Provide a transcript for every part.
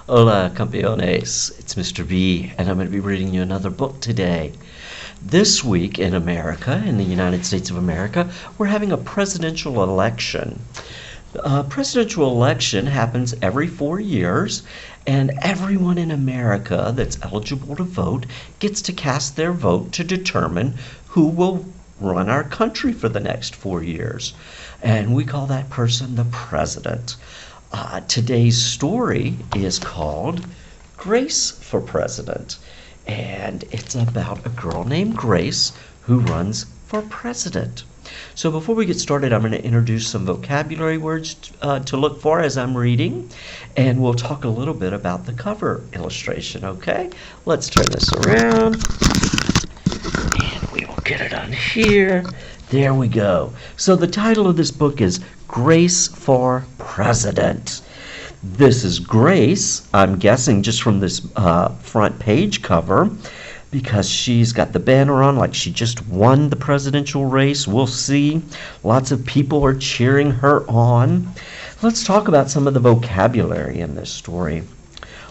Hola, campeones. It's Mr. B, and I'm going to be reading you another book today. This week in America, in the United States of America, we're having a presidential election. A presidential election happens every 4 years, and everyone in America that's eligible to vote gets to cast their vote to determine who will run our country for the next 4 years. And we call that person the president. Today's story is called Grace for President, and it's about a girl named Grace who runs for president. So before we get started, I'm going to introduce some vocabulary words to look for as I'm reading, and we'll talk a little bit about the cover illustration, okay? Let's turn this around, and we will get it on here. There we go. So the title of this book is Grace for President. This is Grace, I'm guessing just from this front page cover, because she's got the banner on like she just won the presidential race. We'll see. Lots of people are cheering her on. Let's talk about some of the vocabulary in this story.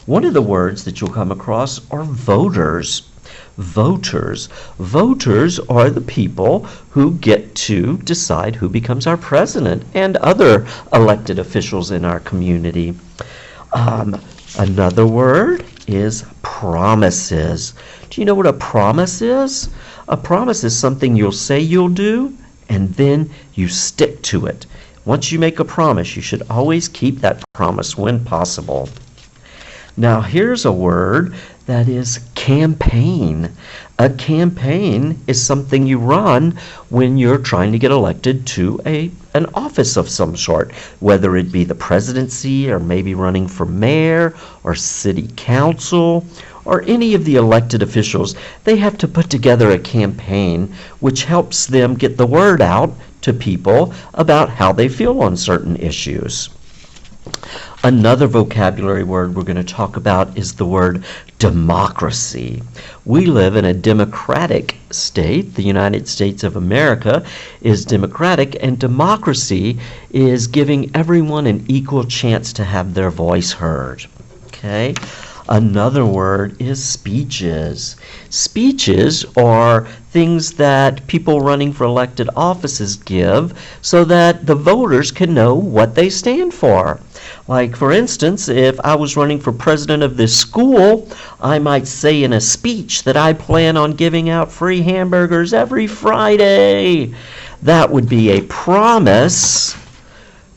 One of the words that you'll come across are voters. Voters. Voters are the people who get to decide who becomes our president and other elected officials in our community. Another word is promises. Do you know what a promise is? A promise is something you'll say you'll do, and then you stick to it. Once you make a promise, you should always keep that promise when possible. Now, here's a word that is campaign. A campaign is something you run when you're trying to get elected to an office of some sort, whether it be the presidency or maybe running for mayor or city council or any of the elected officials. They have to put together a campaign which helps them get the word out to people about how they feel on certain issues. Another vocabulary word we're going to talk about is the word democracy. We live in a democratic state. The United States of America is democratic, and democracy is giving everyone an equal chance to have their voice heard. Okay? Another word is speeches. Speeches are things that people running for elected offices give so that the voters can know what they stand for. Like, for instance, if I was running for president of this school, I might say in a speech that I plan on giving out free hamburgers every Friday. That would be a promise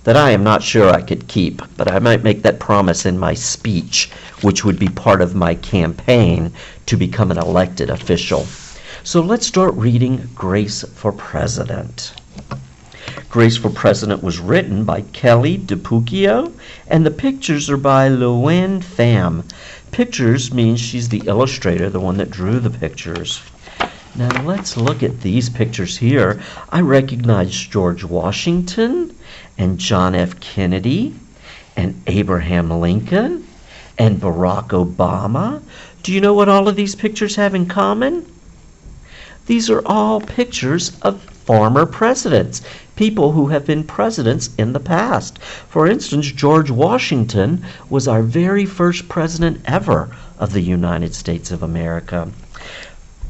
that I am not sure I could keep, but I might make that promise in my speech, which would be part of my campaign to become an elected official. So let's start reading Grace for President. Grace for President was written by Kelly DiPucchio, and the pictures are by Luann Pham. Pictures means she's the illustrator, the one that drew the pictures. Now let's look at these pictures here. I recognize George Washington and John F. Kennedy and Abraham Lincoln and Barack Obama. Do you know what all of these pictures have in common? These are all pictures of former presidents, people who have been presidents in the past. For instance, George Washington was our very first president ever of the United States of America.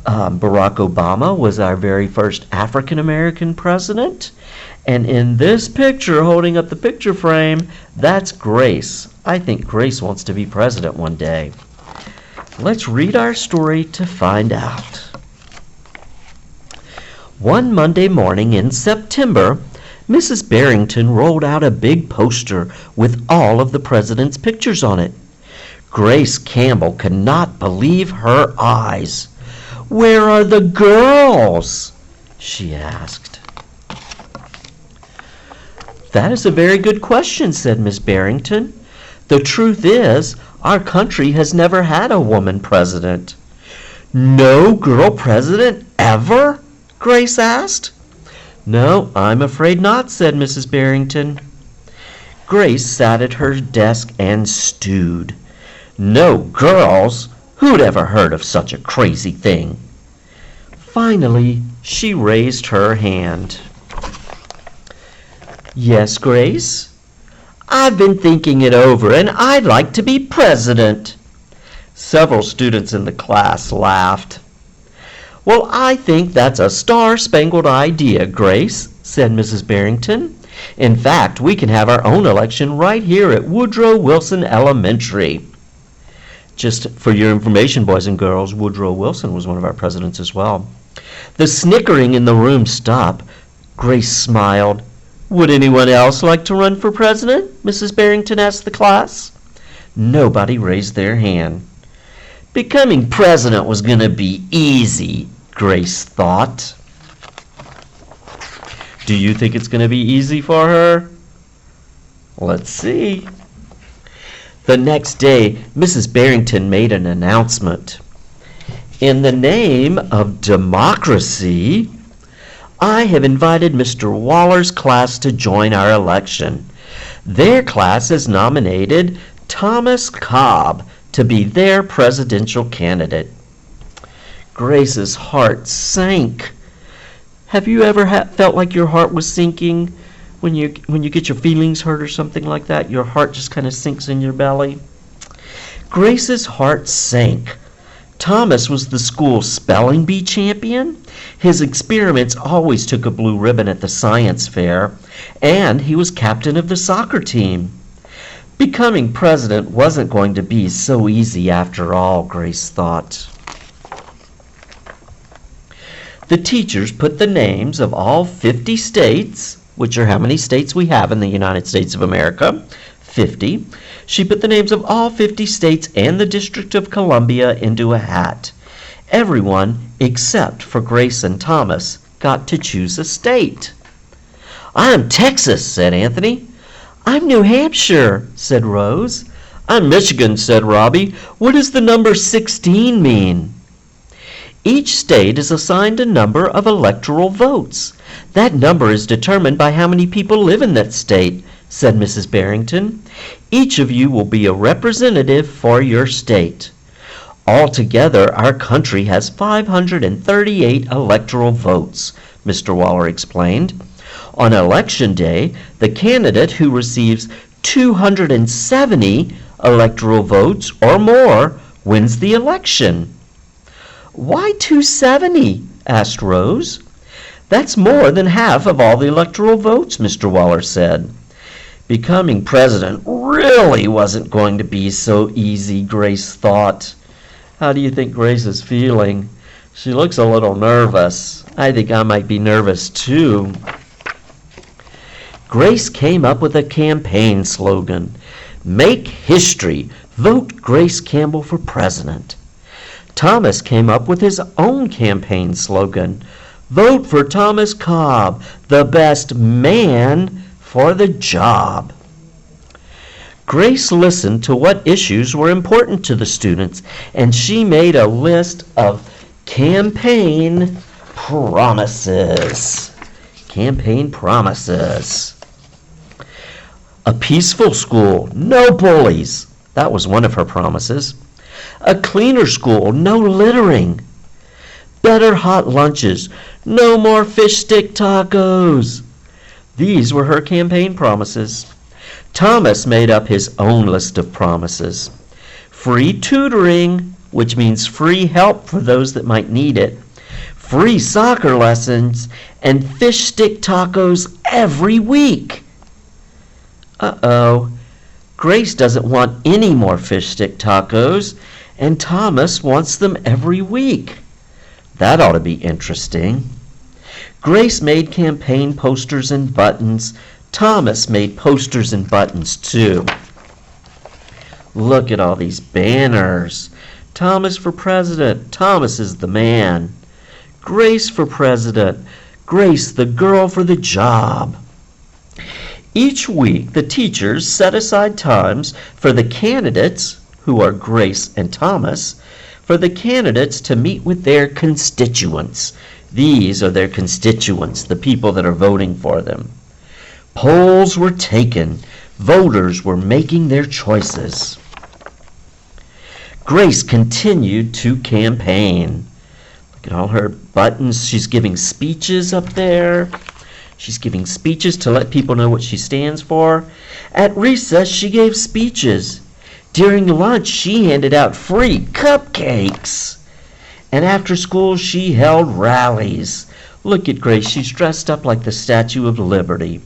Barack Obama was our very first African American president. And in this picture, holding up the picture frame, that's Grace. I think Grace wants to be president one day. Let's read our story to find out. One Monday morning in September, Mrs. Barrington rolled out a big poster with all of the president's pictures on it. Grace Campbell could not believe her eyes. "Where are the girls?" she asked. "That is a very good question," said Miss Barrington. "The truth is, our country has never had a woman president." "No girl president ever?" Grace asked. "No, I'm afraid not," said Mrs. Barrington. Grace sat at her desk and stewed. No girls? Who'd ever heard of such a crazy thing? Finally, she raised her hand. "Yes, Grace? I've been thinking it over, and I'd like to be president." Several students in the class laughed. "Well, I think that's a star-spangled idea, Grace," said Mrs. Barrington. "In fact, we can have our own election right here at Woodrow Wilson Elementary." Just for your information, boys and girls, Woodrow Wilson was one of our presidents as well. The snickering in the room stopped. Grace smiled. "Would anyone else like to run for president?" Mrs. Barrington asked the class. Nobody raised their hand. Becoming president was going to be easy, Grace thought. Do you think it's going to be easy for her? Let's see. The next day, Mrs. Barrington made an announcement. "In the name of democracy, I have invited Mr. Waller's class to join our election. Their class has nominated Thomas Cobb to be their presidential candidate." Grace's heart sank. Have you ever felt like your heart was sinking when you get your feelings hurt or something like that? Your heart just kind of sinks in your belly. Grace's heart sank. Thomas was the school's spelling bee champion. His experiments always took a blue ribbon at the science fair, and he was captain of the soccer team. Becoming president wasn't going to be so easy after all, Grace thought. The teachers put the names of all 50 states, which are how many states we have in the United States of America, 50. She put the names of all 50 states and the District of Columbia into a hat. Everyone, except for Grace and Thomas, got to choose a state. "I'm Texas," said Anthony. "I'm New Hampshire," said Rose. "I'm Michigan," said Robbie. "What does the number 16 mean?" Each state is assigned a number of electoral votes. That number is determined by how many people live in that state, said Mrs. Barrington. Each of you will be a representative for your state. Altogether, our country has 538 electoral votes, Mr. Waller explained. On election day, the candidate who receives 270 electoral votes or more wins the election. Why 270? Asked Rose. That's more than half of all the electoral votes, Mr. Waller said. Becoming president really wasn't going to be so easy, Grace thought. How do you think Grace is feeling? She looks a little nervous. I think I might be nervous too. Grace came up with a campaign slogan. Make history. Vote Grace Campbell for president. Thomas came up with his own campaign slogan. Vote for Thomas Cobb, the best man for the job. Grace listened to what issues were important to the students, and she made a list of campaign promises. Campaign promises. A peaceful school, no bullies. That was one of her promises. A cleaner school, no littering. Better hot lunches, no more fish stick tacos. These were her campaign promises. Thomas made up his own list of promises. Free tutoring, which means free help for those that might need it. Free soccer lessons and fish stick tacos every week. Uh-oh. Grace doesn't want any more fish stick tacos, and Thomas wants them every week. That ought to be interesting. Grace made campaign posters and buttons. Thomas made posters and buttons too. Look at all these banners. Thomas for president. Thomas is the man. Grace for president. Grace the girl for the job. Each week, the teachers set aside times for the candidates, who are Grace and Thomas, for the candidates to meet with their constituents. These are their constituents, the people that are voting for them. Polls were taken. Voters were making their choices. Grace continued to campaign. Look at all her buttons. She's giving speeches up there. She's giving speeches to let people know what she stands for. At recess, she gave speeches. During lunch, she handed out free cupcakes. And after school, she held rallies. Look at Grace. She's dressed up like the Statue of Liberty.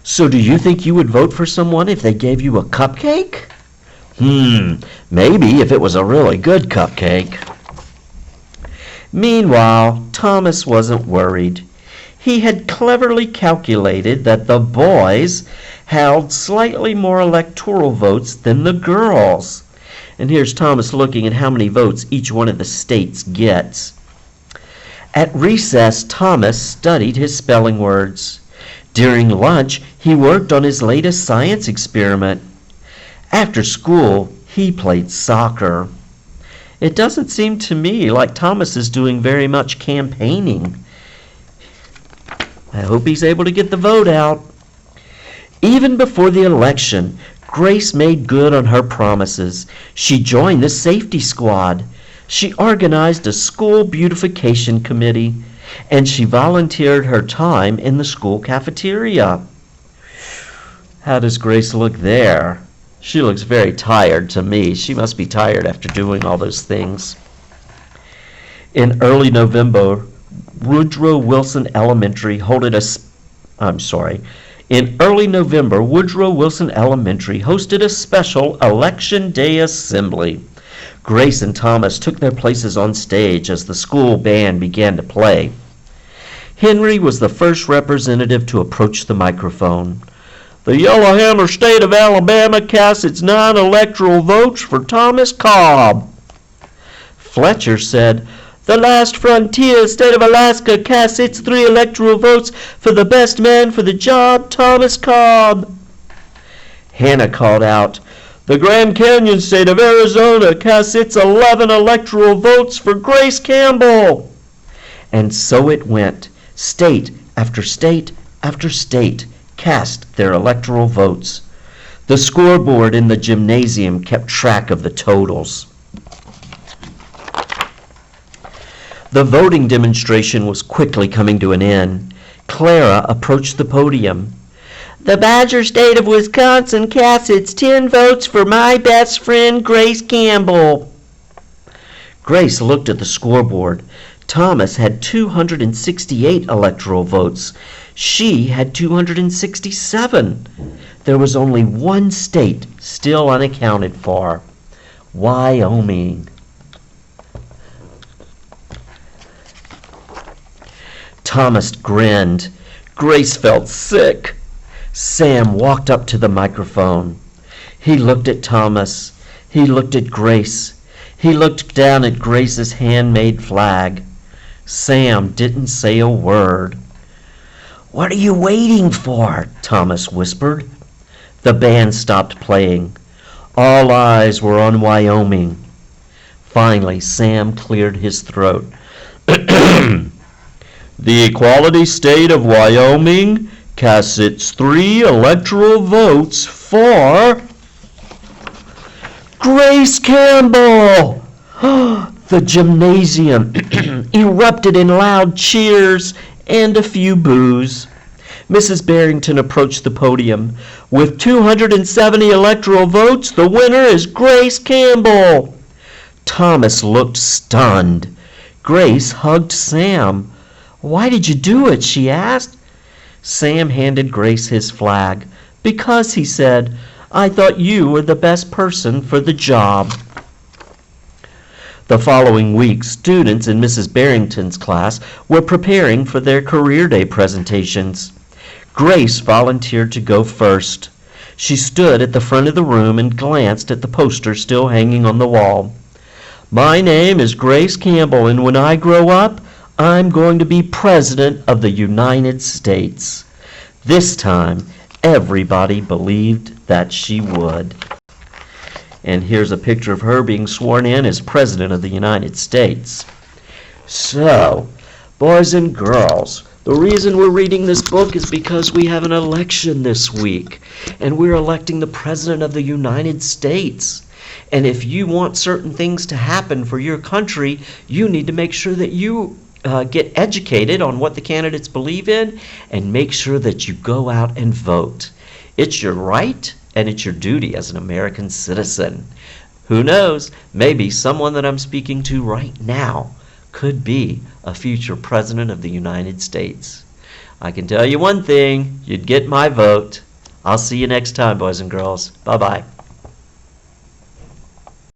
So do you think you would vote for someone if they gave you a cupcake? Maybe if it was a really good cupcake. Meanwhile, Thomas wasn't worried. He had cleverly calculated that the boys held slightly more electoral votes than the girls. And here's Thomas looking at how many votes each one of the states gets. At recess, Thomas studied his spelling words. During lunch, he worked on his latest science experiment. After school, he played soccer. It doesn't seem to me like Thomas is doing very much campaigning. I hope he's able to get the vote out. Even before the election, Grace made good on her promises. She joined the safety squad. She organized a school beautification committee, and she volunteered her time in the school cafeteria. How does Grace look there? She looks very tired to me. She must be tired after doing all those things. In early November, Woodrow Wilson Elementary hosted a special Election Day assembly. Grace and Thomas took their places on stage as the school band began to play. Henry was the first representative to approach the microphone. The Yellowhammer State of Alabama casts its 9 electoral votes for Thomas Cobb. Fletcher said, The Last Frontier State of Alaska casts its 3 electoral votes for the best man for the job, Thomas Cobb. Hannah called out, The Grand Canyon State of Arizona casts its 11 electoral votes for Grace Campbell. And so it went. State after state after state cast their electoral votes. The scoreboard in the gymnasium kept track of the totals. The voting demonstration was quickly coming to an end. Clara approached the podium. The Badger State of Wisconsin casts its 10 votes for my best friend, Grace Campbell. Grace looked at the scoreboard. Thomas had 268 electoral votes. She had 267. There was only one state still unaccounted for, Wyoming. Thomas grinned. Grace felt sick. Sam walked up to the microphone. He looked at Thomas. He looked at Grace. He looked down at Grace's handmade flag. Sam didn't say a word. What are you waiting for? Thomas whispered. The band stopped playing. All eyes were on Wyoming. Finally, Sam cleared his throat. The Equality State of Wyoming casts its 3 electoral votes for Grace Campbell. The gymnasium erupted in loud cheers and a few boos. Mrs. Barrington approached the podium. With 270 electoral votes, the winner is Grace Campbell. Thomas looked stunned. Grace hugged Sam. Why did you do it? She asked. Sam handed Grace his flag. Because, he said, I thought you were the best person for the job. The following week, students in Mrs. Barrington's class were preparing for their career day presentations. Grace volunteered to go first. She stood at the front of the room and glanced at the poster still hanging on the wall. My name is Grace Campbell, and when I grow up, I'm going to be President of the United States. This time, everybody believed that she would. And here's a picture of her being sworn in as President of the United States. So, boys and girls, the reason we're reading this book is because we have an election this week, and we're electing the President of the United States. And if you want certain things to happen for your country, you need to make sure that you get educated on what the candidates believe in, and make sure that you go out and vote. It's your right and it's your duty as an American citizen. Who knows, maybe someone that I'm speaking to right now could be a future president of the United States. I can tell you one thing, you'd get my vote. I'll see you next time, boys and girls. Bye-bye.